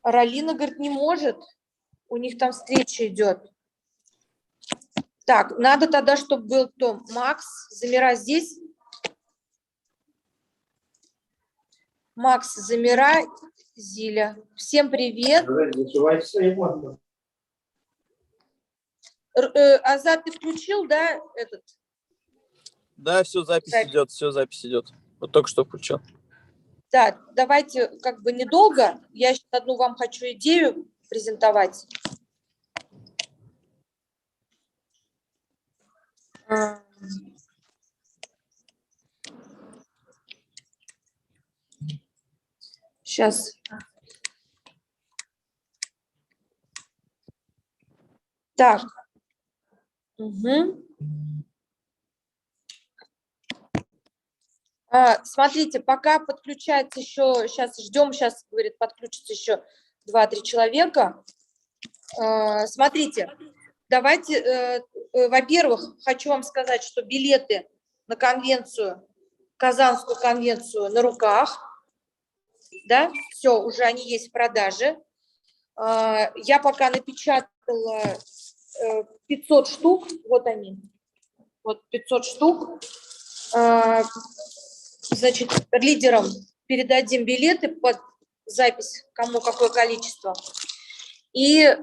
Ралина говорит, не может. У них там встреча идет. Так, надо тогда, чтобы был кто? Макс, Замира здесь? Макс, Замира, Зиля. Всем привет. Азат, ты включил, да, этот? Да, все, запись идет, все, запись идет. Вот только что включил. Да, давайте как бы недолго. Я сейчас одну вам хочу идею презентовать. Сейчас. Так. Угу. Смотрите, пока подключается еще, сейчас ждем, сейчас, говорит, подключится еще 2-3 человека. Смотрите, давайте, во-первых, хочу вам сказать, что билеты на конвенцию, Казанскую конвенцию на руках, да, все, уже они есть в продаже. Я пока напечатала 500 штук, вот они, вот 500 штук. Значит, лидерам передадим билеты под запись, кому какое количество. И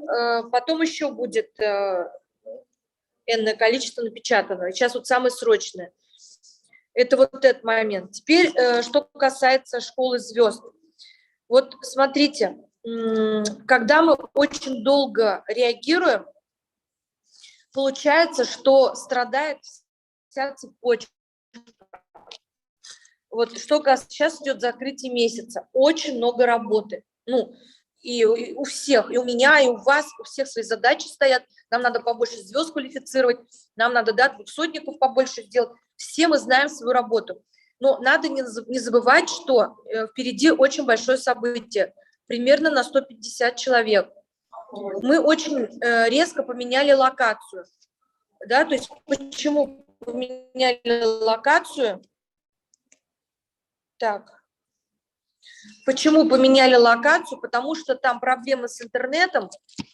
потом еще будет энное количество напечатано. Сейчас вот самое срочное. Это вот этот момент. Теперь, что касается школы звезд. Вот смотрите, когда мы очень долго реагируем, получается, что страдает вся цепочка. Вот что касается, сейчас идет закрытие месяца, очень много работы. Ну, и у всех, и у меня, и у вас, у всех свои задачи стоят. Нам надо побольше звезд квалифицировать, нам надо, да, двухсотников побольше сделать. Все мы знаем свою работу. Но надо не забывать, что впереди очень большое событие, примерно на 150 человек. Мы очень резко поменяли локацию. Да, то есть почему поменяли локацию? Так. Почему поменяли локацию? Потому что там проблемы с интернетом,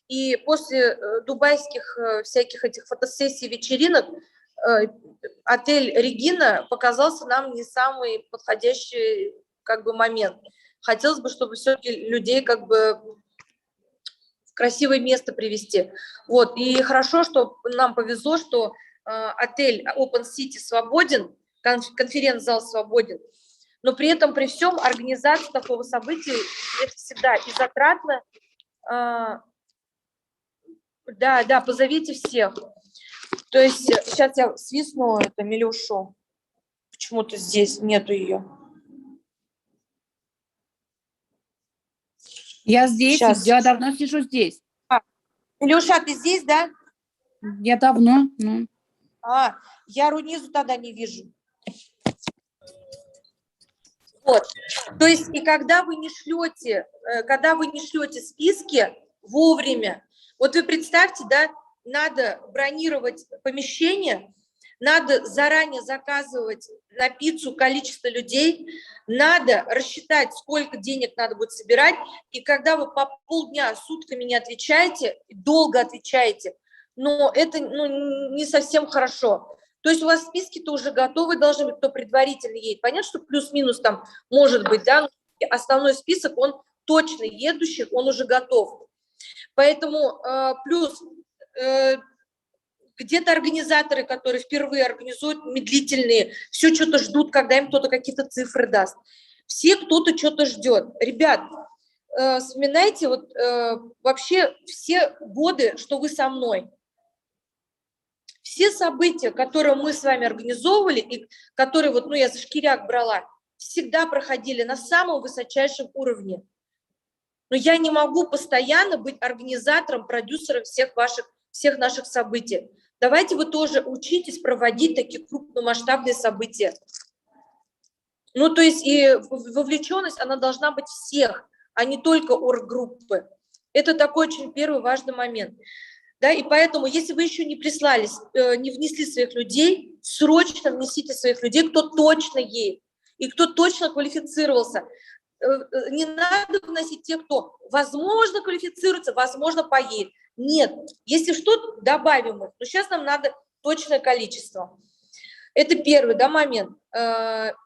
и после дубайских всяких этих фотосессий, вечеринок, отель «Регина» показался нам не самый подходящий как бы момент. Хотелось бы, чтобы все-таки людей как бы в красивое место привести. Вот. И хорошо, что нам повезло, что отель Open City свободен, конференц-зал свободен. Но при этом, при всем, организация такого события это всегда и затратно. Да, позовите всех. То есть сейчас я свистну это Милюшу. Почему-то здесь нету ее. Я здесь, сейчас. Я давно сижу здесь. Милюша, ты здесь, да? Я давно. Ну. Я Рунизу тогда не вижу. Вот. То есть, и когда вы не шлете списки вовремя, вот вы представьте, да, надо бронировать помещение, надо заранее заказывать на пиццу количество людей, надо рассчитать, сколько денег надо будет собирать, и когда вы по полдня, сутками не отвечаете, долго отвечаете, но это не совсем хорошо. То есть у вас списки-то уже готовы должны быть, кто предварительно едет. Понятно, что плюс-минус там может быть, да, но основной список, он точно едущих, он уже готов. Поэтому плюс где-то организаторы, которые впервые организуют, медлительные, все что-то ждут, когда им кто-то какие-то цифры даст. Все кто-то что-то ждет. Ребят, вспоминайте вот вообще все годы, что вы со мной. Все события, которые мы с вами организовывали, и которые вот, я за шкиряк брала, всегда проходили на самом высочайшем уровне. Но я не могу постоянно быть организатором, продюсером всех наших событий. Давайте вы тоже учитесь проводить такие крупномасштабные события. Ну, то есть и вовлеченность, она должна быть всех, а не только орггруппы. Это такой очень первый важный момент. Да, и поэтому, если вы еще не прислали, не внесли своих людей, срочно внесите своих людей, кто точно едет и кто точно квалифицировался. не надо вносить тех, кто, возможно, квалифицируется, возможно, поедет. Нет, если что, добавим их. Но сейчас нам надо точное количество. Это первый, да, момент.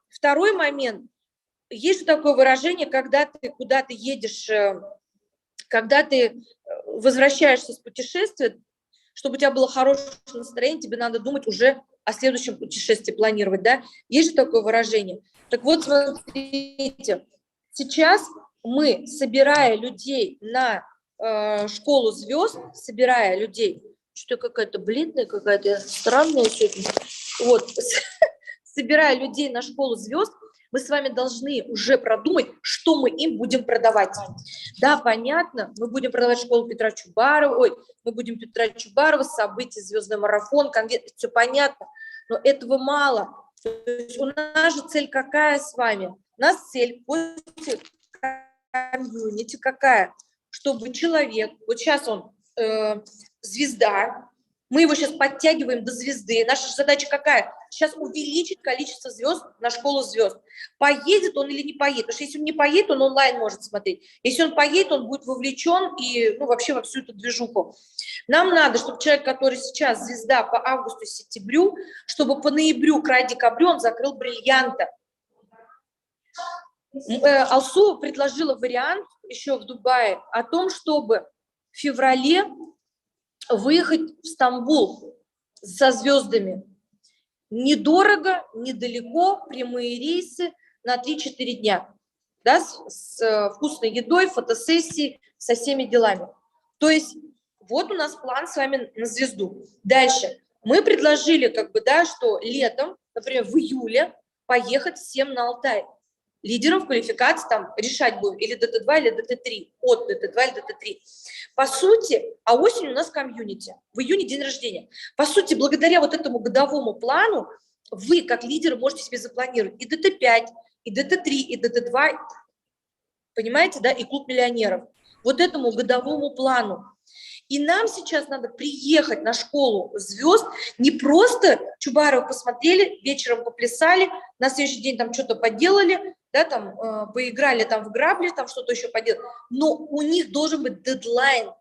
Второй момент. Есть такое выражение, когда ты куда-то едешь, когда ты возвращаешься с путешествия, чтобы у тебя было хорошее настроение, тебе надо думать уже о следующем путешествии, планировать, да? Есть же такое выражение. Так вот, смотрите, сейчас мы, собирая людей на школу звезд, собирая людей, что-то какая-то бледная, какая-то странная сегодня, вот, собирая людей на школу звезд, мы с вами должны уже продумать, что мы им будем продавать. Да, понятно, мы будем продавать школу Петра Чубарова, мы будем Петра Чубарова, события, звездный марафон, конвент, все понятно, но этого мало. То есть у нас же цель какая с вами? У нас цель после комьюнити какая? Чтобы человек, вот сейчас он звезда, мы его сейчас подтягиваем до звезды. Наша задача какая? Сейчас увеличить количество звезд на школу звезд. Поедет он или не поедет? Потому что если он не поедет, он онлайн может смотреть. Если он поедет, он будет вовлечен и вообще во всю эту движуху. Нам надо, чтобы человек, который сейчас звезда по августу-сентябрю, чтобы по ноябрю, край декабрю он закрыл бриллианта. Алсу предложила вариант еще в Дубае о том, чтобы в феврале выехать в Стамбул со звездами. Недорого, недалеко, прямые рейсы на 3-4 дня. Да, с вкусной едой, фотосессией, со всеми делами. То есть вот у нас план с вами на звезду. Дальше. Мы предложили, что летом, например, в июле, поехать всем на Алтай. Лидером в квалификации там решать будем или ДТ2, или ДТ3, от ДТ2 или ДТ3. По сути, а осенью у нас комьюнити, в июне день рождения. По сути, благодаря вот этому годовому плану вы, как лидеры, можете себе запланировать и ДТ5, и ДТ3, и ДТ2, понимаете, да, и клуб миллионеров. Вот этому годовому плану. И нам сейчас надо приехать на школу звезд, не просто Чубарова посмотрели, вечером поплясали, на следующий день там что-то поделали, да, там поиграли там в грабли, там что-то еще поделали, но у них должен быть дедлайн.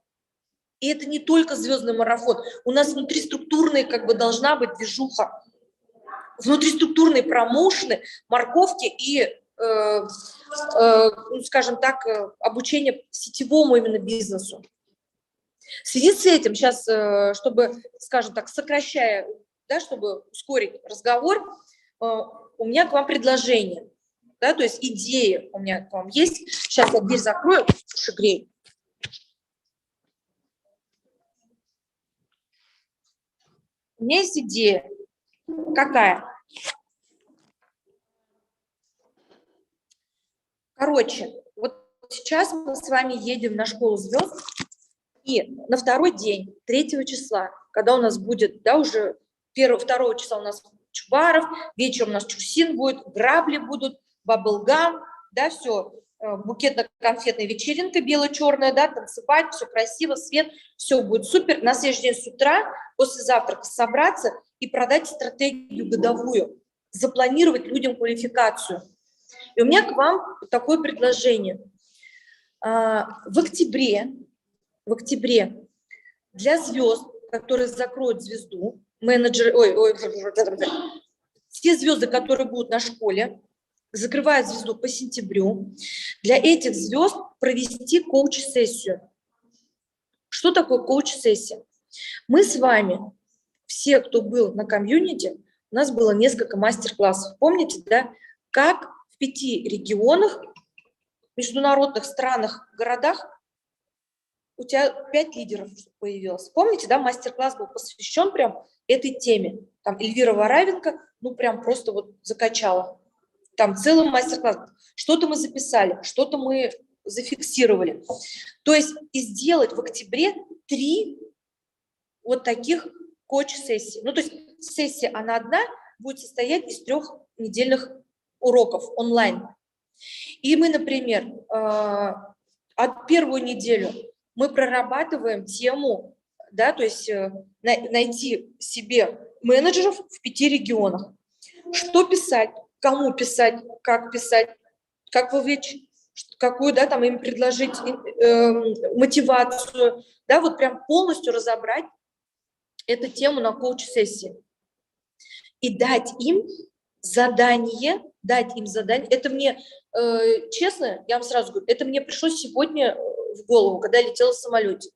И это не только звездный марафон. У нас внутриструктурная должна быть движуха. Внутриструктурные промоушены, морковки и, скажем так, обучение сетевому именно бизнесу. В связи с этим сейчас, чтобы, скажем так, сокращая, да, чтобы ускорить разговор, у меня к вам предложение, да, то есть идея у меня к вам есть. Сейчас я дверь закрою, грей. У меня есть идея. Какая? Короче, вот сейчас мы с вами едем на школу звезд, и на второй день, 3 числа, когда у нас будет, да, уже 2 числа у нас Чубаров, вечером у нас Чусин будет, грабли будут, баблгам, да, все, букетно-конфетная вечеринка бело-черная, да, танцевать, все красиво, свет, все будет супер. На следующий день с утра, после завтрака собраться и продать стратегию годовую, запланировать людям квалификацию. И у меня к вам такое предложение. В октябре для звезд, которые закроют звезду, менеджеры, те звезды, которые будут на школе, закрывают звезду по сентябрю, для этих звезд провести коуч-сессию. Что такое коуч-сессия? Мы с вами, все, кто был на комьюнити, у нас было несколько мастер-классов. Помните, да, как в 5 регионах, международных странах, городах у тебя 5 лидеров появилось. Помните, да, мастер-класс был посвящен прям этой теме. Там Эльвира Воравенко, прям просто вот закачала. Там целый мастер-класс. Что-то мы записали, что-то мы зафиксировали. То есть и сделать в октябре 3 вот таких коуч-сессий. То есть сессия, она одна, будет состоять из 3 недельных уроков онлайн. И мы, например, первую неделю мы прорабатываем тему, да, то есть найти себе менеджеров в 5 регионах. Что писать, кому писать, как вовлечь какую, да, там им предложить мотивацию, да, вот прям полностью разобрать эту тему на коуч-сессии и дать им задание. Это мне, честно, я вам сразу говорю, это мне пришло сегодня в голову, когда я летела в самолете.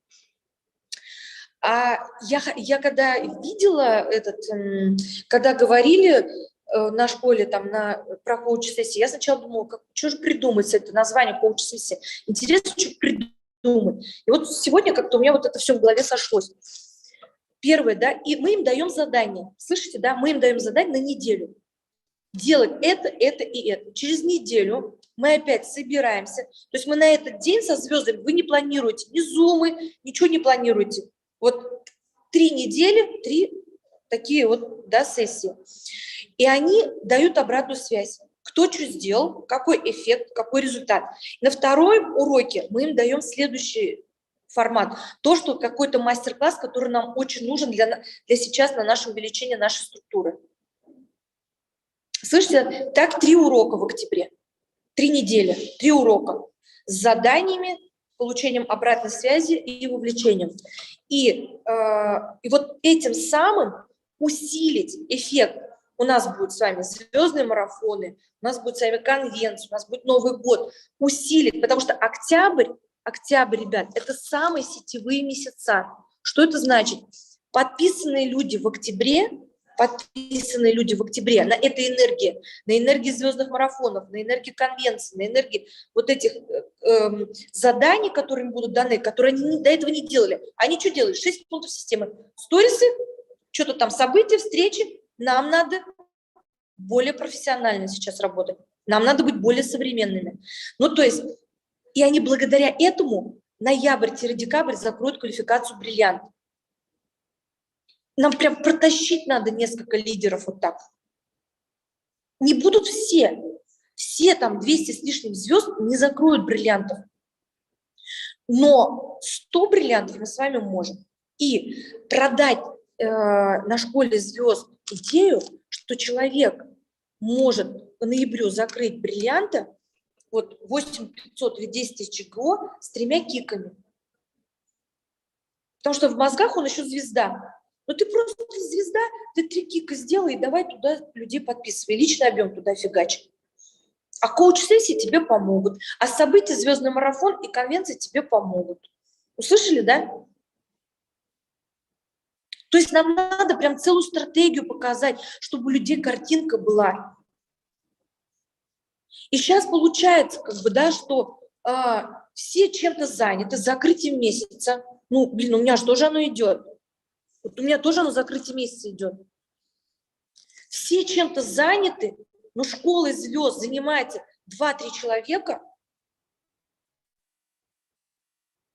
А я когда видела когда говорили на школе там про коуч-сессии, я сначала думала, что же придумать это название коуч-сессии. Интересно, что придумать. И вот сегодня как-то у меня вот это все в голове сошлось. Первое, да, и мы им даем задание. Слышите, да, мы им даем задание на неделю. Делать это и это. Через неделю мы опять собираемся. То есть мы на этот день со звездами, вы не планируете ни зумы, ничего не планируете. Вот 3 недели, 3 такие вот, да, сессии. И они дают обратную связь. Кто что сделал, какой эффект, какой результат. На втором уроке мы им даем следующий формат. То, что какой-то мастер-класс, который нам очень нужен для сейчас на наше увеличение нашей структуры. Слышите, так 3 урока в октябре. 3 недели, 3 урока. С заданиями, получением обратной связи и вовлечением. И вот этим самым усилить эффект. У нас будут с вами звездные марафоны, у нас будет с вами конвенция, у нас будет Новый год. Усилить, потому что октябрь, ребят, это самые сетевые месяца. Что это значит? Подписанные люди в октябре на этой энергии, на энергии звездных марафонов, на энергии конвенции, на энергии вот этих заданий, которые им будут даны, которые они до этого не делали. Они что делают? 6 пунктов системы. Сторисы, что-то там, события, встречи. Нам надо более профессионально сейчас работать. Нам надо быть более современными. Ну, то есть, и они благодаря этому ноябрь-декабрь закроют квалификацию бриллиант. Нам прям протащить надо несколько лидеров вот так. Не будут все там 200 с лишним звезд не закроют бриллиантов. Но 100 бриллиантов мы с вами можем. И продать на школе звезд идею, что человек может по ноябрю закрыть бриллианта, вот 8500 или 10 тысяч ГО с 3 киками. Потому что в мозгах он еще звезда. Но ты просто звезда, ты 3 кика сделай и давай туда людей подписывай. Личный объем туда фигачь. А коуч-сессии тебе помогут. А события, звездный марафон и конвенции тебе помогут. Услышали, да? То есть нам надо прям целую стратегию показать, чтобы у людей картинка была. И сейчас получается, как бы, да, что все чем-то заняты, закрытием месяца. Ну, блин, у меня же тоже оно идет. Вот у меня тоже оно закрытие месяца идет. Все чем-то заняты, но школой звезд занимается 2-3 человека.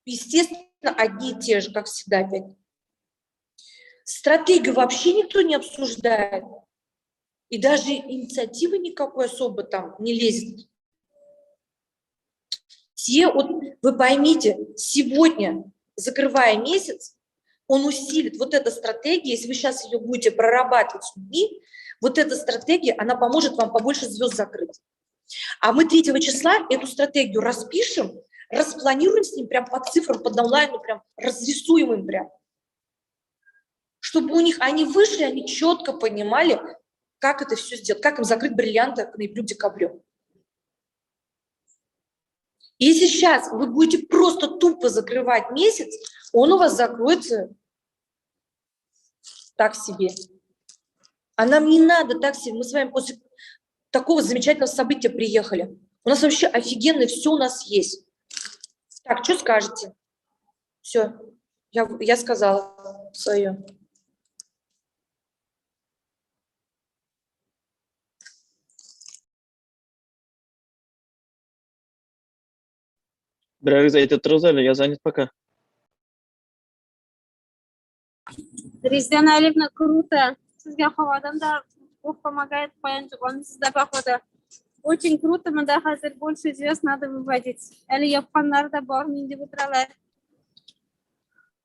Естественно, одни и те же, как всегда опять. Стратегию вообще никто не обсуждает. И даже инициативы никакой особо там не лезет. Вы поймите, сегодня, закрывая месяц, он усилит вот эта стратегия, если вы сейчас ее будете прорабатывать с людьми, вот эта стратегия, она поможет вам побольше звезд закрыть. А мы 3 числа эту стратегию распишем, распланируем с ним прям по цифрам, по даунлайну, прям разрисуем им прям. Чтобы у них, они вышли, они четко понимали, как это все сделать, как им закрыть бриллианты к ноябрю-декабрю. Если сейчас вы будете просто тупо закрывать месяц, он у вас закроется так себе. А нам не надо так себе. Мы с вами после такого замечательного события приехали. У нас вообще офигенно все у нас есть. Так, что скажете? Все, я сказала свое. Birazcık aytib я занят пока. Резидана Алевна, круто. Sizga havadanda Бог помогает, понял, sizda походу. Очень круто, мы да, hazır больше звезд надо выводить. Әлі япқандар да бар, менде отыралар.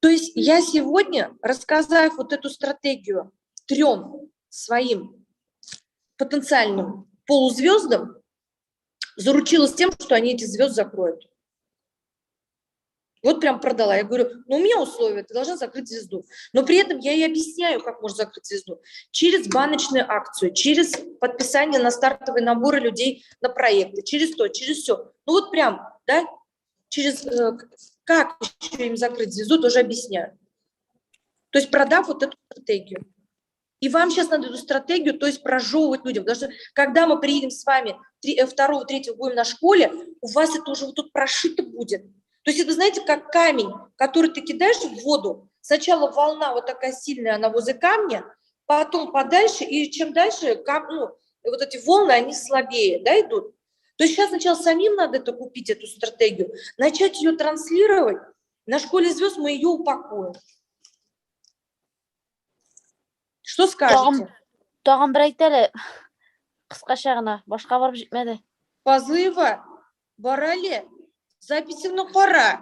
То есть я сегодня, рассказав вот эту стратегию 3 своим потенциальным полузвездам, заручилась тем, что они эти звезд закроют. Вот прям продала. Я говорю, ну у меня условия, ты должна закрыть звезду. Но при этом я ей объясняю, как можно закрыть звезду. Через баночную акцию, через подписание на стартовые наборы людей на проекты, через то, через все. Ну вот прям, да, через как еще им закрыть звезду, тоже объясняю. То есть продав вот эту стратегию. И вам сейчас надо эту стратегию, то есть прожевывать людям. Потому что когда мы приедем с вами 2-3 будем на школе, у вас это уже вот тут прошито будет. То есть это, знаете, как камень, который ты кидаешь в воду. Сначала волна вот такая сильная, она возле камня, потом подальше, и чем дальше, вот эти волны, они слабее, да, идут. То есть сейчас сначала самим надо это купить, эту стратегию, начать ее транслировать. На школе звезд мы ее упакуем. Что скажете? Тағын бір айтелі, қысқаша ғана, башқа барып жетмеді. Позыва, барали, записивно пора.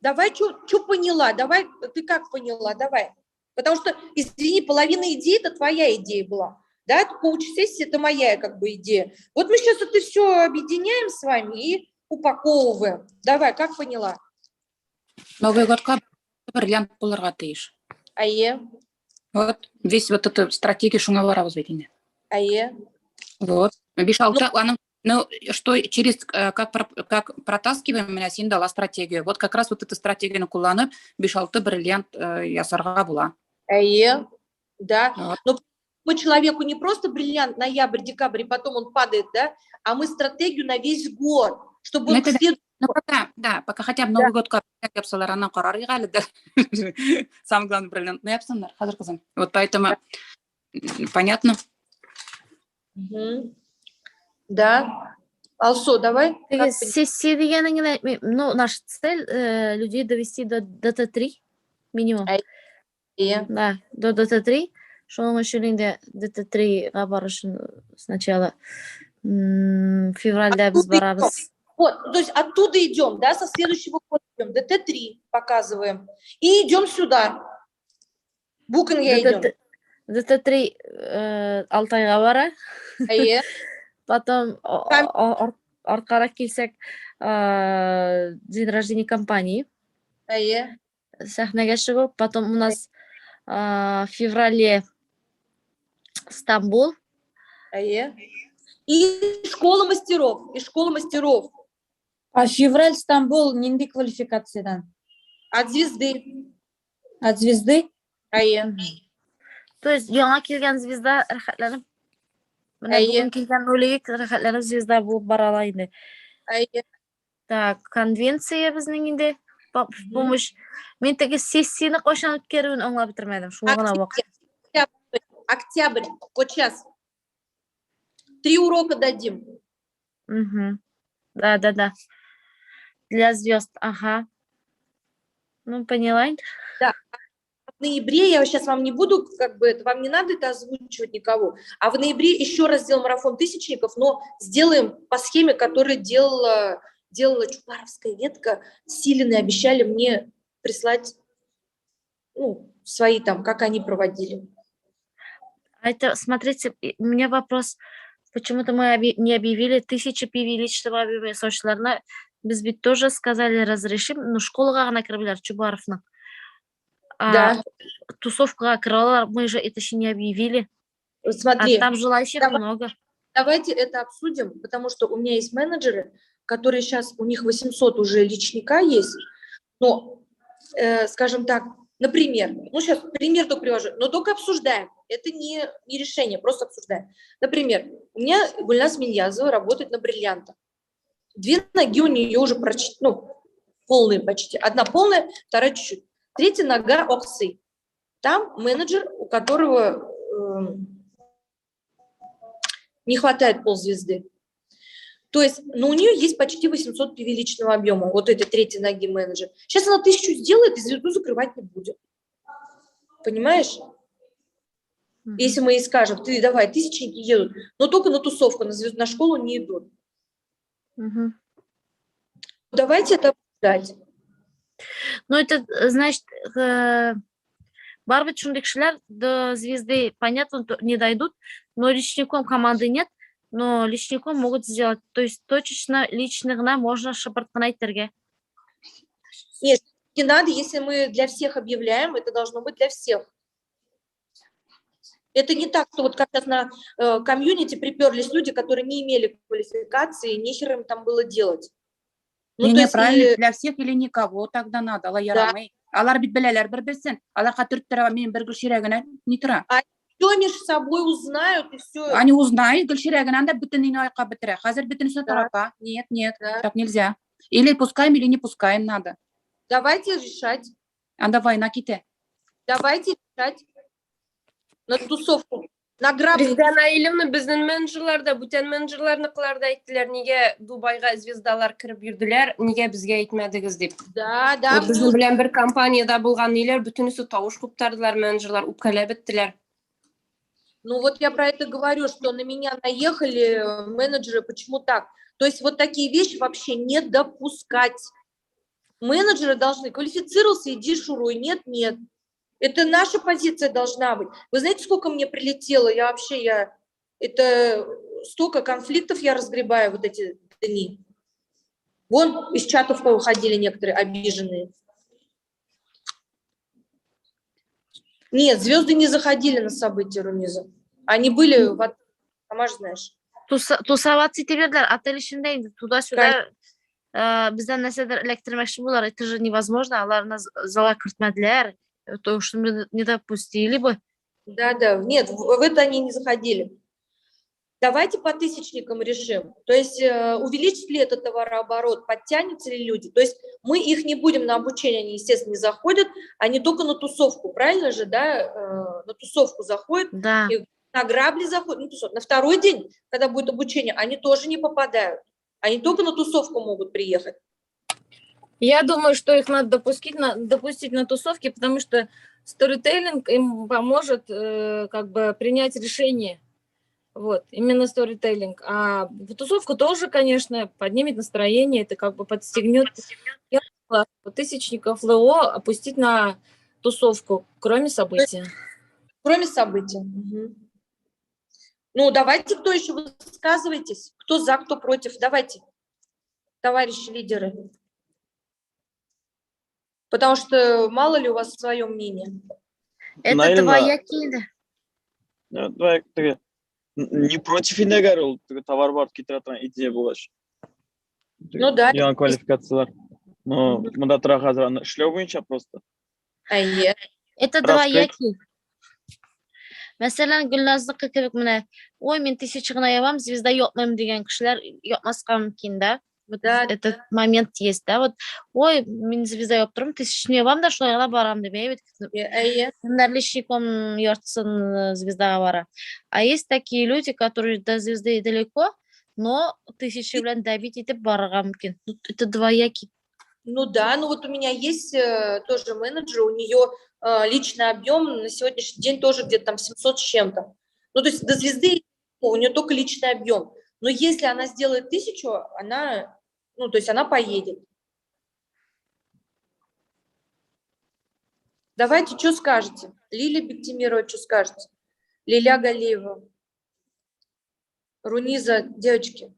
Давай, что поняла, давай, ты как поняла, давай. Потому что, извини, половина идеи, это твоя идея была. Да, коуч-сессия, это моя как бы идея. Вот мы сейчас это все объединяем с вами и упаковываем. Давай, как поняла? Новый годка бриллиант булырга тиеш. Ае, Вот, весь вот эту стратегию шуңа барабыз бит инде. ае. Вот. Бишалта, ну, что через, как протаскиваем, меня син дала стратегию. Вот как раз вот эту стратегию куланып, бишалты бриллиант ясарга була. Ае, да. Вот. Но мы человеку не просто бриллиант ноябрь, декабрь, и потом он падает, да, а мы стратегию на весь год, чтобы он Ну, пока хотя бы Новый год капсуларана карар ягали, да. Самый главный бриллиант. Ну, я псандар, хазар казам. Вот поэтому, понятно? Да. Алсо, давай. Сессия дегенің, ну, наша цель людей довести до ДТ-3 минимум. Да, до ДТ-3. Шоның үшілінде ДТ-3-ға барышын сначала февральда біз барабыз. Вот, то есть оттуда идем, да, со следующего года идем, ДТ-3 показываем, и идем сюда. Букинге идем. ДТ-3 Алтайға бара. Потом арқарақ келсек день рождения компании. Сахнеге шығу. Потом у нас в феврале Стамбул. И школа мастеров. А февраль Стамбул нинди квалификациядан? От звезды. От звезды? То есть яңа келген звезда рахатланып. Мына бүгін келген өлейік рахатланып звезда болып барала енді. Так, конвенция біздің енді. Помощь. Мен теге сессияны қошан өткеруін оңлап бітірмедім. Шуғана уақыт. Октябрь. Вот сейчас. 3 урока дадим. Да. Для звезд, ага. Ну, поняла. Да. В ноябре, я сейчас вам не буду, как бы, вам не надо это озвучивать никого, а в ноябре еще раз сделаем марафон тысячников, но сделаем по схеме, которую делала Чубаровская ветка. Силины обещали мне прислать, свои там, как они проводили. А это, смотрите, у меня вопрос. Почему-то мы не объявили 1000 PV личного объема сочларына. Біз бит тоже сказали разрешим, но школаға ғана кірбілер Чубаровның. Да. Тусовкаға кіралар, мы же это еще не объявили. Смотри. А там желающих много. Давайте это обсудим, потому что у меня есть менеджеры, которые сейчас, у них 800 уже личника есть, но, скажем так, например, сейчас пример только привожу, но только обсуждаем, это не решение, просто обсуждаем. Например, у меня Гульназ Миньязова работает на бриллиантах. 2 ноги у нее уже полные почти. Одна полная, вторая чуть-чуть. 3-я нога Оксы. Там менеджер, у которого не хватает ползвезды. То есть, у нее есть почти 800 PV личного объема, вот этой 3-й ноги менеджер. Сейчас она 1000 сделает и звезду закрывать не будет. Понимаешь? Если мы ей скажем, ты давай, тысячники едут, но только на тусовку, на школу не идут. Давайте это обсуждать. Ну, это, значит, барбит шундый кишилер до звезды, понятно, не дойдут, но личником команды нет. Но личнику могут сделать. То есть точечно личныгна можно шапартканайтерге. Нет, не надо, если мы для всех объявляем, это должно быть для всех. Это не так, что вот как сейчас на комьюнити приперлись люди, которые не имели квалификации, нехер им там было делать. Ну, то есть, правильно, для всех или никого тогда надо, ала да. ярамай. Алар бит белелер бір-бірсін, аларга төрт тара мен бір гүлширегіне не тұра. Все между собой узнают, и все. Они узнают, гүлширегінен де бүтінін айқа бітірі. Қазір бүтінісі Да. тарапа. Нет, Да. так нельзя. Или пускаем, или не пускаем надо. Давайте решать. Анда война ките. Давайте решать. На тусовку. На грабли. Риздана Илевна, біздің менеджерлерді, бүтен менеджерлерні қыларды айттылар, неге Дубайға звездалар кіріп жүрділер, неге бізге айтмадыңыз деп. Да. Вот біздің білен бір компанияда болған нелер, бүтінісі тауыш құптардылар, менеджерлер, ұпкәлі біттілер. Ну вот я про это говорю, что на меня наехали менеджеры. Почему так? То есть вот такие вещи вообще не допускать. Менеджеры должны квалифицироваться, иди шуруй. Нет. Это наша позиция должна быть. Вы знаете, сколько мне прилетело? Это столько конфликтов я разгребаю вот эти дни. Вон из чатов повыходили некоторые обиженные. Нет, звезды не заходили на события Руниза. Они были, сама же знаешь. Тусават сетеверлер, отель ішінде туда-сюда бізден нәрседер электромәкші болар. Это же невозможно. Аларына зала кіртмәділер. То, что мы не допустили бы. Да. Нет, в это они не заходили. Давайте по тысячникам решим. То есть увеличит ли это товарооборот, подтянутся ли люди. То есть мы их не будем на обучение, они, естественно, не заходят, они только на тусовку, правильно же, да? На тусовку заходят, Да. и на грабли заходят. На второй день, когда будет обучение, они тоже не попадают. Они только на тусовку могут приехать. Я думаю, что их надо допустить на тусовки, потому что сторителлинг им поможет как бы принять решение. Вот, именно сторителлинг. А в тусовку тоже, конечно, поднимет настроение, это как бы подстегнет тысячников ЛО опустить на тусовку, кроме события. Кроме событий. Угу. Ну, давайте, кто еще высказывайтесь, кто за, кто против. Давайте, товарищи лидеры. Потому что мало ли у вас свое мнение. Это Наверное, двоякие, да. Не против инегар ол товар бар кетіратын идея болаш. Ну да. Яңа квалификациялар. Но мында тұра қазір ішлеу бойынша просто. Это двоякие. Мәсәлән, Гүлназдыкы кебек менә, ой, мен 1000 гына ябам, звезда япмыйм дигән кешеләр япмаска мөмкин да. Вот этот момент есть, да, вот, ой, мен звезда яптырым, 1000 ябам да, шулай гына барам дип әйбит. Личником яртысын звезда бара. А есть такие люди, которые до звезды далеко, но 1000 белән добить итеп барырга мөмкин. Это двоякий. Ну да, ну вот у меня есть тоже менеджер, у нее личный объем на сегодняшний день тоже где-то там 700 с чем-то. Ну то есть до звезды у нее только личный объем. Но если она сделает 1000, она, ну то есть она поедет. Давайте, что скажете? Лилия Бектимирова, что скажете? Лиля Галиева. Руниза, девочки.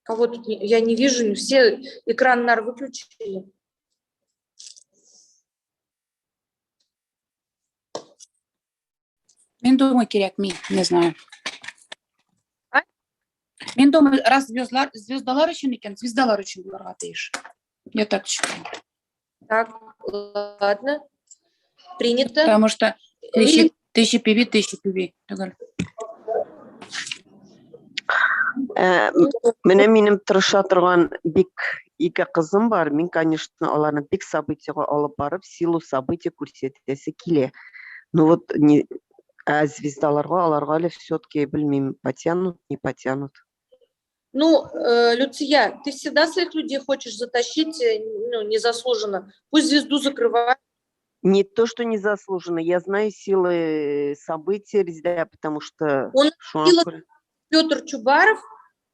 Кого тут я не вижу, все экран, наверное, выключили. Мен думаю, керек, не знаю. А? Мен думаю, раз звездалар үшін екен, звездалар үшін бұларға тиіш. Я так считаю. Так, ладно. Принято. Потому что 1000 PV, 1000 PV. Менә минем тырыша торган бик ике кызым бар. Мин, конечно, аларны бик событиягә алып барып, силу события күрсәтәсе килә. Ну вот звездаларга, аларга әле все-таки белмим, потянут, не потянут. Ну, Люция, ты всегда своих людей хочешь затащить, ну, незаслуженно. Пусть звезду закрывают. Не то, что незаслуженно. Я знаю силы событий, потому что... У нас сила Петр Чубаров,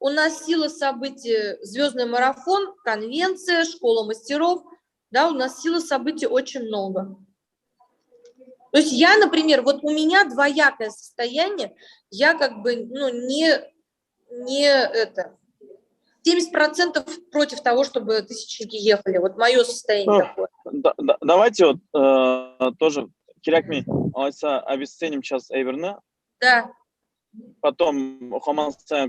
у нас сила событий «Звездный марафон», конвенция, школа мастеров. Да, у нас силы событий очень много. То есть я, например, вот у меня двоякое состояние, я как бы, ну, не это, 70% против того, чтобы тысячники ехали. Вот мое состояние такое. Давайте вот тоже, Кирякми, обесценим сейчас Эйверны. Да. Потом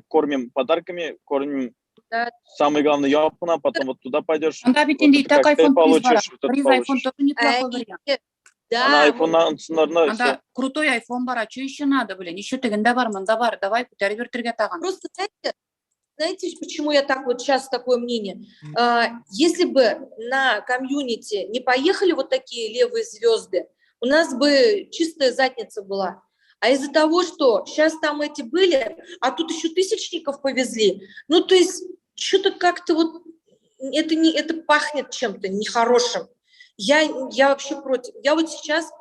кормим подарками, кормим, да. Самое главное, Япона, потом вот туда пойдешь. Анда ведь инде так iPhone получишь, вот приз iPhone тоже неплохой вариант. Да. Она iPhone Анда крутой iPhone бар, а что еще надо, блин? Еще тегінде бар, мында бар, давай көтеріп ертірге таған. Просто знаете, почему я так вот сейчас такое мнение? Если бы на комьюнити не поехали вот такие левые звезды, у нас бы чистая задница была. А из-за того, что сейчас там эти были, а тут еще тысячников повезли, ну то есть что-то как-то вот это пахнет чем-то нехорошим. Я вообще против. Я вот сейчас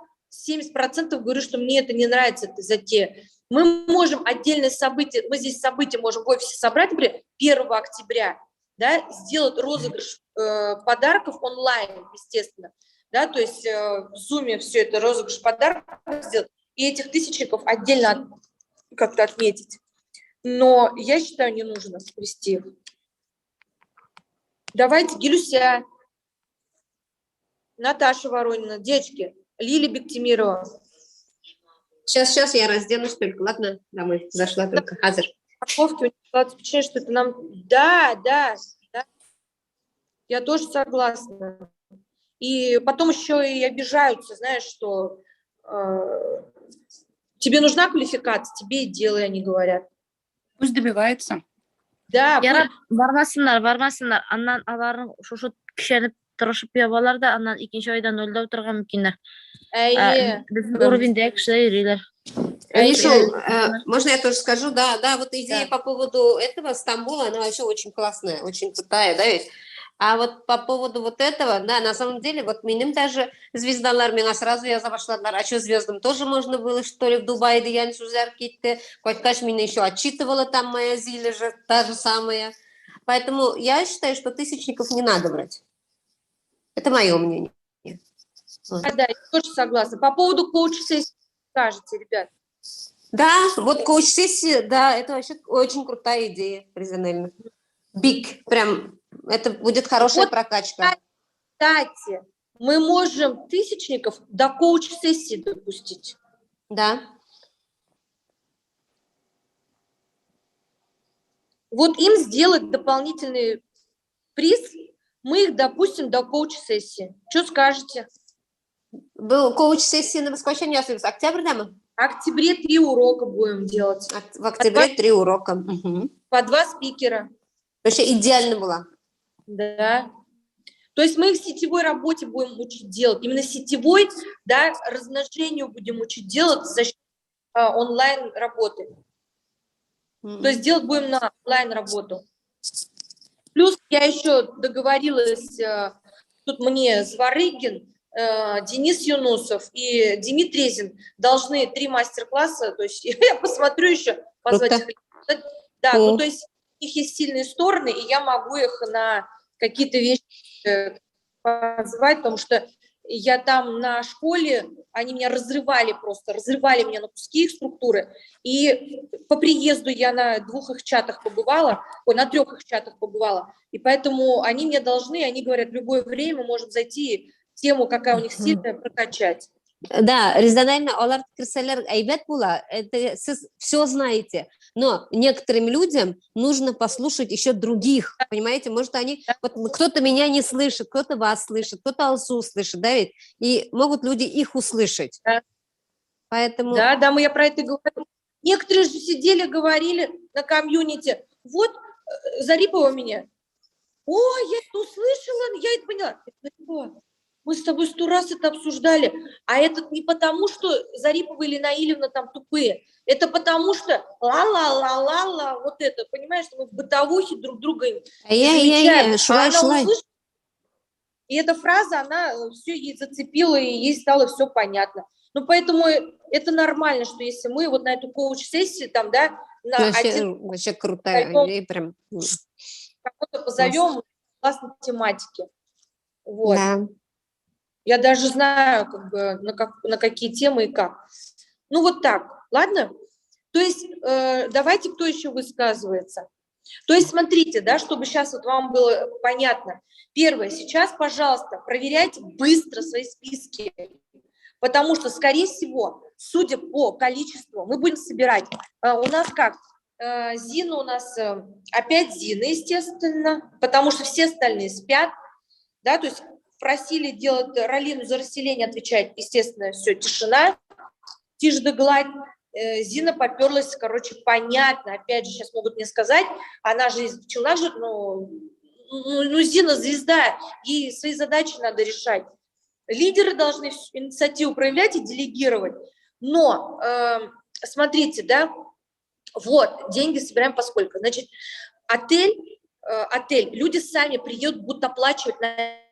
70% говорю, что мне это не нравится, эта затея. Мы можем отдельное событие, мы здесь события можем в офисе собрать, например, 1 октября, да, сделать розыгрыш подарков онлайн, естественно, да, то есть в Zoom все это розыгрыш подарков сделать, и этих тысячников отдельно как-то отметить. Но я считаю, не нужно вести их. Давайте Гелюся, Наташа Воронина, девочки, Лилия Бектимирова. Сейчас я разденусь только, ладно? Домой зашла только. Хазар. Упаковки, у них складывается впечатление, что это нам... Да. Я тоже согласна. И потом еще и обижаются, знаешь, что тебе нужна квалификация, тебе и делай, они говорят. Пусть добивается. Да. Бармасындар. Аннан аларның шушы кишеніп тырышып ябалар да, аннан 2-нче айда 0-да отырган мөмкиннәр. Безнең уровеньдәге кешеләр йөриләр. Можно я тоже скажу? Да, вот идея по поводу этого Стамбула, она вообще очень классная, очень крутая, да, ведь? А вот по поводу вот этого, да, на самом деле, вот миним даже звездалар, меня сразу я забашладар, а что звездам тоже можно было, что ли, в Дубае, да я сюзер китте, хоть меня еще отчитывала там моя Зиля же, та же самая. Поэтому я считаю, что тысячников не надо брать. Это мое мнение. Да, я тоже согласна. По поводу коуч-сессии скажете, ребят. Да, вот коуч-сессия, да, это вообще очень крутая идея, признательно. Биг, прям, это будет хорошая вот, прокачка. Кстати, мы можем тысячников до коуч-сессии допустить. Да. Вот им сделать дополнительный приз, мы их допустим до коуч-сессии. Что скажете? Был коуч-сессия на воскресенье, октябрь, да, мы? В октябре 3 урока будем делать. В октябре 3 урока. По 2 спикера. Вообще идеально было. Да. То есть мы их сетевой работе будем учить делать. Именно сетевой, да, размножению будем учить делать за счет онлайн работы. То есть делать будем на онлайн работу. Плюс я еще договорилась, тут мне Зворыгин, Денис Юнусов и Дмитрий Резин должны 3 мастер-класса, то есть я посмотрю еще, позвать их. Да, ну то есть у них есть сильные стороны, и я могу их на какие-то вещи позвать, потому что я там на школе, они меня разрывали меня на куски их структуры, и по приезду я на 2 их чатах побывала, на 3 их чатах побывала, и поэтому они мне должны, они говорят, в любое время можем зайти, тему, какая у них сильная, прокачать. Да, резонально, олар кирселер айбет була, это все знаете, но некоторым людям нужно послушать еще других, понимаете, может они, вот кто-то меня не слышит, кто-то вас слышит, кто-то Алсу слышит, да ведь, и могут люди их услышать. Да. Поэтому... Да, я про это говорю. Некоторые же сидели, говорили на комьюнити, вот Зарипова меня, я это услышала, я это поняла. Мы с тобой 100 раз это обсуждали, а это не потому, что Зарипова или Наилевна там тупые, это потому что ла-ла-ла-ла-ла, вот это, понимаешь, мы в бытовухе друг друга замечаем. И эта фраза, она все ей зацепила, и ей стало все понятно. Ну, поэтому это нормально, что если мы вот на эту коуч-сессию там, да, на вообще крутая идея, прям. Кого-то позовем классной тематики. Вот. Да. Я даже знаю, как бы, на какие темы и как. Ну, вот так, ладно? То есть давайте, кто еще высказывается. То есть смотрите, да, чтобы сейчас вот вам было понятно. Первое, сейчас, пожалуйста, проверяйте быстро свои списки, потому что, скорее всего, судя по количеству, мы будем собирать. У нас как? Зина у нас, опять Зина, естественно, потому что все остальные спят, да, то есть просили делать Ралину за расселение, отвечать, естественно, все, тишина, тишь да гладь. Зина поперлась, короче, понятно, опять же, сейчас могут мне сказать, она же из Челнах живет, ну, Зина звезда, ей свои задачи надо решать. Лидеры должны инициативу проявлять и делегировать, но, смотрите, да, вот, деньги собираем поскольку, значит, отель, люди сами приедут, будут оплачивать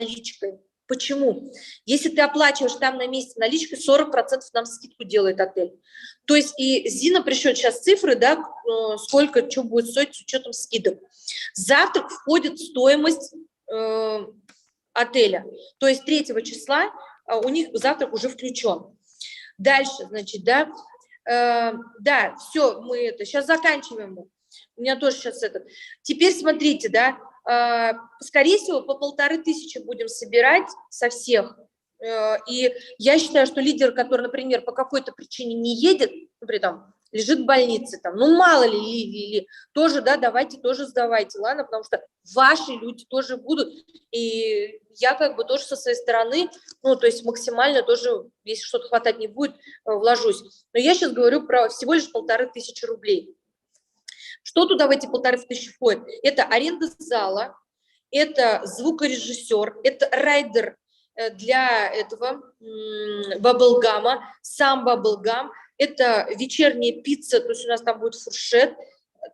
наличкой. Почему? Если ты оплачиваешь там на месте наличкой, 40% нам скидку делает отель. То есть и Зина пришлет сейчас цифры, да, сколько, что будет стоить с учетом скидок. Завтрак входит в стоимость отеля. То есть 3 числа у них завтрак уже включен. Дальше, значит, да, да, все, мы это, сейчас заканчиваем. У меня тоже сейчас это. Теперь смотрите, да, скорее всего, по 1500 будем собирать со всех. И я считаю, что лидер, который, например, по какой-то причине не едет, например, там, лежит в больнице, там, ну, мало ли, или тоже, да, давайте тоже сдавайте, ладно, потому что ваши люди тоже будут, и я как бы тоже со своей стороны, ну, то есть максимально тоже, если что-то хватать не будет, вложусь. Но я сейчас говорю про всего лишь 1500 рублей. Что туда в эти 1500 входит? Это аренда зала, это звукорежиссер, это райдер для этого баблгама, сам баблгам, это вечерняя пицца, то есть у нас там будет фуршет,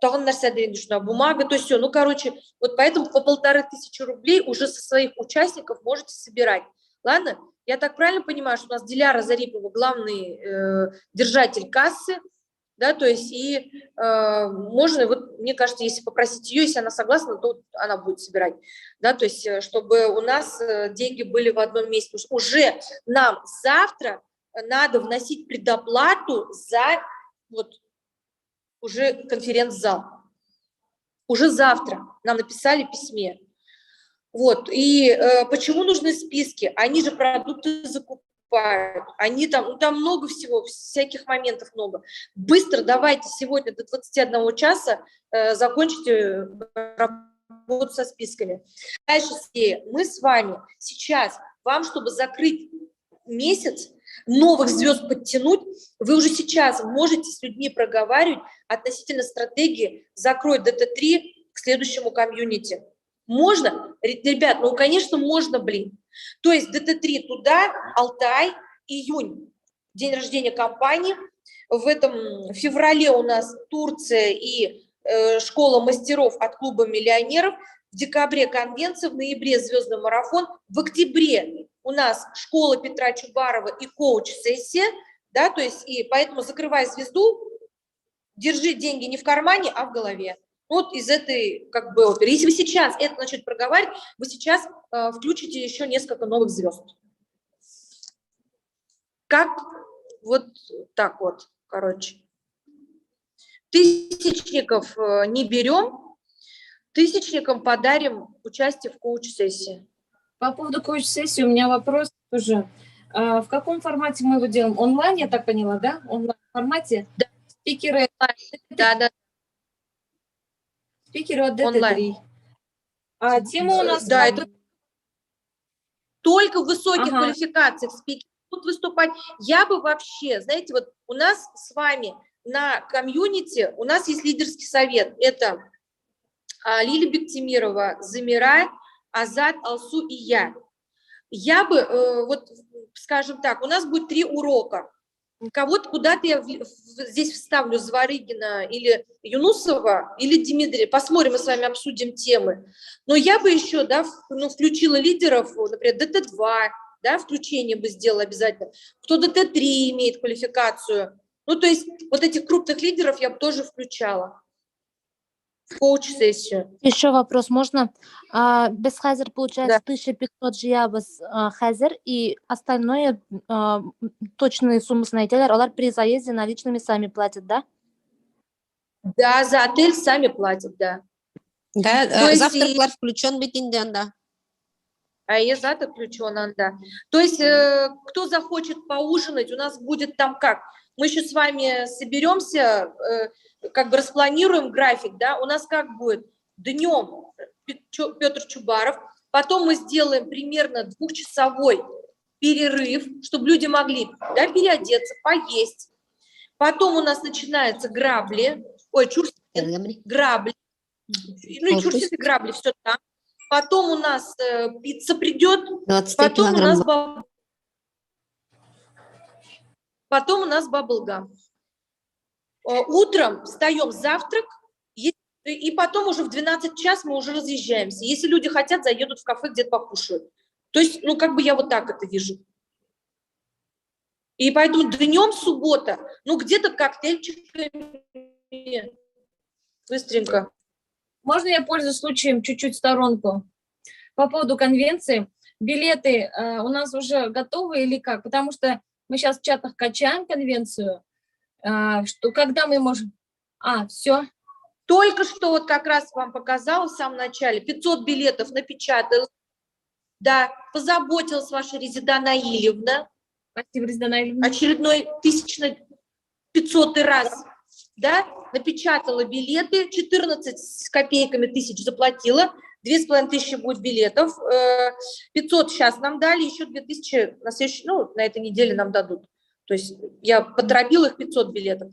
бумага, то есть все. Ну, короче, вот поэтому по 1500 рублей уже со своих участников можете собирать. Ладно? Я так правильно понимаю, что у нас Диляра Зарипова главный держатель кассы, да, то есть и можно, вот мне кажется, если попросить ее, если она согласна, то она будет собирать, да, то есть чтобы у нас деньги были в одном месте. Потому что уже нам завтра надо вносить предоплату за вот уже конференц-зал. Уже завтра нам написали в письме. Вот, и почему нужны списки? Они же продукты закупают. Они там, ну, там много всего, всяких моментов много. Быстро давайте сегодня до 21 часа закончите работу со списками. Дальше мы с вами сейчас, вам, чтобы закрыть месяц, новых звезд подтянуть, вы уже сейчас можете с людьми проговаривать относительно стратегии «Закрой ДТ3» к следующему комьюнити. Можно? Ребят, ну, конечно, можно, блин. То есть ДТ3 туда, Алтай, июнь, день рождения компании. В феврале у нас Турция и школа мастеров от клуба миллионеров. В декабре конвенция, в ноябре звездный марафон. В октябре у нас школа Петра Чубарова и коуч-сессия. Да, то есть и поэтому закрывай звезду, держи деньги не в кармане, а в голове. Вот из этой как бы оперы. Если вы сейчас это начнете проговаривать, вы сейчас включите еще несколько новых звезд. Как вот так вот, короче. Тысячников не берем, тысячникам подарим участие в коуч-сессии. По поводу коуч-сессии у меня вопрос тоже. В каком формате мы его делаем? Онлайн, я так поняла, да? Онлайн-формате? Да. Спикеры. Да. Спикеры от ДТ3. А тема у нас... Да, это только в высоких квалификациях спикеры будут выступать. Я бы вообще, знаете, вот у нас с вами на комьюнити, у нас есть лидерский совет. Это Лилия Бектимирова, Замира, Азат, Алсу и я. Я бы, вот, скажем так, у нас будет 3 урока. Кого-то куда-то я здесь вставлю Зворыгина или Юнусова, или Дмитрия. Посмотрим, мы с вами обсудим темы. Но я бы еще, да, включила лидеров, например, ДТ2, да, включение бы сделала обязательно. Кто ДТ3 имеет квалификацию. Ну, то есть вот этих крупных лидеров я бы тоже включала. коуч-сессию. Еще вопрос можно? Без хазер получается 1500 жиябыз хазер, и остальное точные суммы снайделер, олар при заезде наличными сами платят, да? Да, за отель сами платят, да. Да, То есть завтрак включен битинде, да. А я завтра включен, да. То есть, кто захочет поужинать, у нас будет там как? Мы еще с вами соберемся, как бы распланируем график, да? У нас как будет? Днем Петр Чубаров, потом мы сделаем примерно 2-часовой перерыв, чтобы люди могли, да, переодеться, поесть. Потом у нас начинаются грабли, грабли, ну и чурсин, грабли, все там. Потом у нас пицца придет, потом у нас баблгам. Утром встаем завтрак, и потом уже в 12 час мы уже разъезжаемся. Если люди хотят, заедут в кафе, где-то покушают. То есть, ну, как бы я вот так это вижу. И поэтому днем суббота, ну, где-то коктейльчиками, быстренько. Можно я пользуюсь случаем чуть-чуть в сторонку? По поводу конвенции. Билеты у нас уже готовы или как? Потому что мы сейчас в чатах качаем конвенцию. Что, когда мы можем... все. Только что вот как раз вам показала в самом начале. 500 билетов напечатала. Да, позаботилась ваша Резеда Наилевна. Спасибо, Резеда Наилевна. Очередной 1500-й раз. Да, напечатала билеты, 14 с копейками тысяч заплатила, 2500 будет билетов, 500 сейчас нам дали, еще 2000 на следующей, ну, на этой неделе нам дадут. То есть я поторопила их 500 билетов.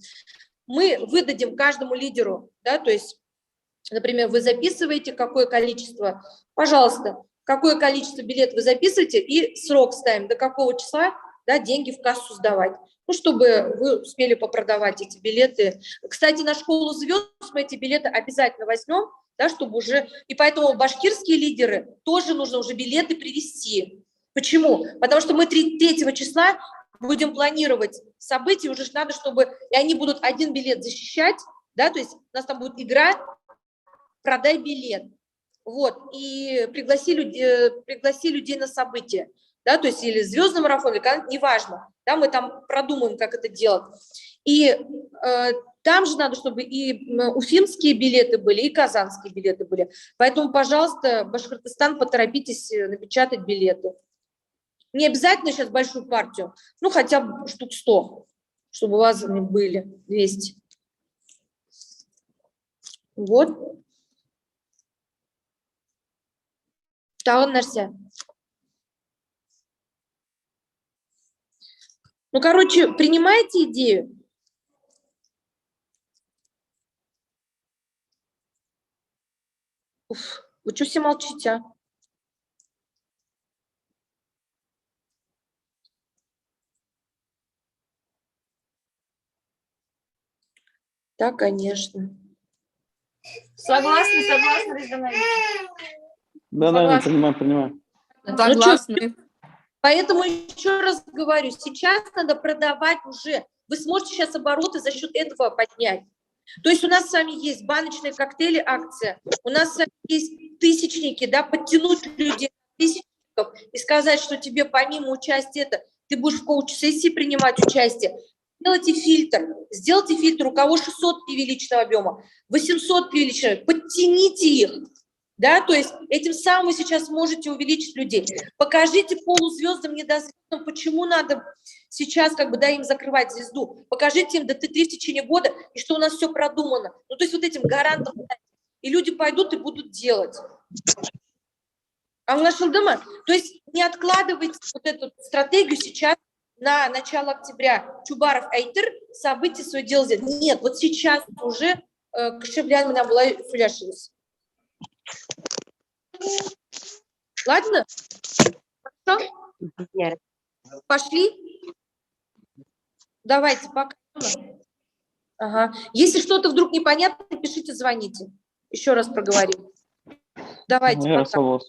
Мы выдадим каждому лидеру, да, то есть, например, вы записываете какое количество, пожалуйста, какое количество билетов вы записываете и срок ставим, до какого числа, да, деньги в кассу сдавать. Ну, чтобы вы успели попродавать эти билеты. Кстати, на школу звезд мы эти билеты обязательно возьмем, да, чтобы уже... И поэтому башкирские лидеры тоже нужно уже билеты привезти. Почему? Потому что мы 3 числа будем планировать события, уже надо, чтобы... И они будут один билет защищать, да, то есть у нас там будет игра «Продай билет». Вот, и пригласи людей на событие. Да, то есть или звездный марафон, или неважно, да, мы там продумаем, как это делать. И там же надо, чтобы и уфимские билеты были, и казанские билеты были. Поэтому, пожалуйста, Башкортостан, поторопитесь напечатать билеты. Не обязательно сейчас большую партию, ну хотя бы штук 100, чтобы у вас они были, 200. Вот. Тағы нәрсе. Ну, короче, принимаете идею? Уф, вы что все молчите, а? Да, конечно. Согласна, Резеда Наилевна. Да, понимаю. Согласны. Поэтому еще раз говорю, сейчас надо продавать уже. Вы сможете сейчас обороты за счет этого поднять. То есть у нас с вами есть баночные коктейли, акция. У нас с вами есть тысячники, да, подтянуть людей тысячников и сказать, что тебе помимо участия ты будешь в коуч-сессии принимать участие. Сделайте фильтр, у кого 600 привиличного объема, 800 привиличного, подтяните их. Да, то есть этим самым вы сейчас можете увеличить людей. Покажите полузвездам, недозвездам, почему надо сейчас как бы, да, им закрывать звезду. Покажите им до Т3 в течение года, и что у нас все продумано. Ну, то есть вот этим гарантом. И люди пойдут и будут делать. Аңлашылдымы? То есть не откладывайте вот эту стратегию сейчас на начало октября. Чубаров Эйтер, события свое дело сделать. Нет, вот сейчас уже кішевлян мына былай сөйләшегез. Ладно? Хорошо? Пошли? Давайте, пока. Ага. Если что-то вдруг непонятно, пишите, звоните. Еще раз проговорим. Давайте, пока.